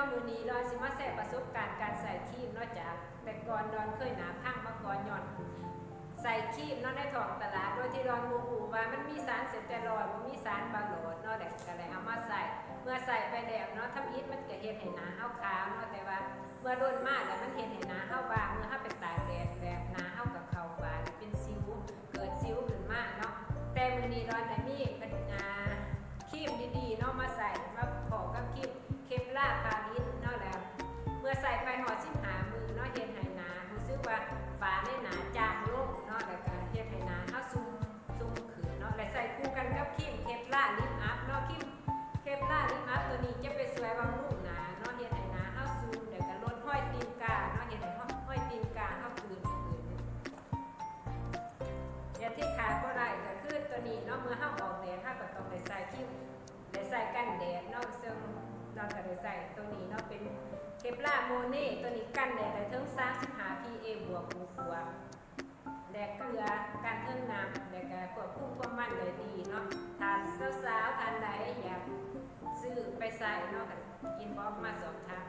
ะมือนี้เราสิมาแชร์ประสบการณ์การใส่ครีมเนาะจากแต่ก่อนดอนเคยหนาพังมาก่อนย้อนใส่ครีมเนาะในท้องตลาดโดยที่ดอนบ่ฮู้ว่ามันมีสารสเตียรอยด์บ่มีสารบาโลดเนาะแต่ก็เลยเอามาใส่เมื่อใส่ไปแล้วเนาะทำอิฐมันก็เฮ็ดให้หน้าเฮาขาวเนาะแต่ว่าเมื่อโดนมากแล้วมันเฮ็ดให้หน้าเฮาบางเมื่อเฮาไปตากแดดแบบหน้าเฮาก็เข้าบานเป็นสิวเกิดสิวขึ้นมาเนาะแต่มื้อนี้ดอนได้มีครีมดีๆเนาะมาใส่มาขอกับครีมเคปล่าพาริสเนาะแล้วเมื่อใส่ไปหอด15 มือเนาะเฮ็ดให้หน้ารู้สึกว่าฝาในหน้าจางลงเนาะแล้วก็เฮ็ดให้หน้าเฮาซุ่มขึ้นเนาะและใส่คู่กันกับครีมเคปล่าลิปอัพเนาะครีมเคปล่าลิปอัพตัวนี้จะไปสวยบำรุงหน้าเนาะเฮ็ดให้หน้าเฮาซุ่มแล้วก็ลดห้อยตีนกาเนาะเฮ็ดให้ห้อยตีนกาเฮาคืนอย่าที่ขาดบ่ได้ก็คือตัวนี้เนาะเมื่อเฮาออกแดดเฮาก็ต้องได้ใส่ครีมได้ใส่กันแดดเนาะซึ่งเราก็ได้ใส่ตัวนี้เนาะเป็นเคปล่าโมเน่ตัวนี้กันแดดได้ถึง35 PA บวกและเกลือการเทิงน้ำและก็ควบคุมความมันได้ดีเนาะทานสาวๆทานใดอยากซื้อไปใส่เนาะกินบล็อกมา2 ทาง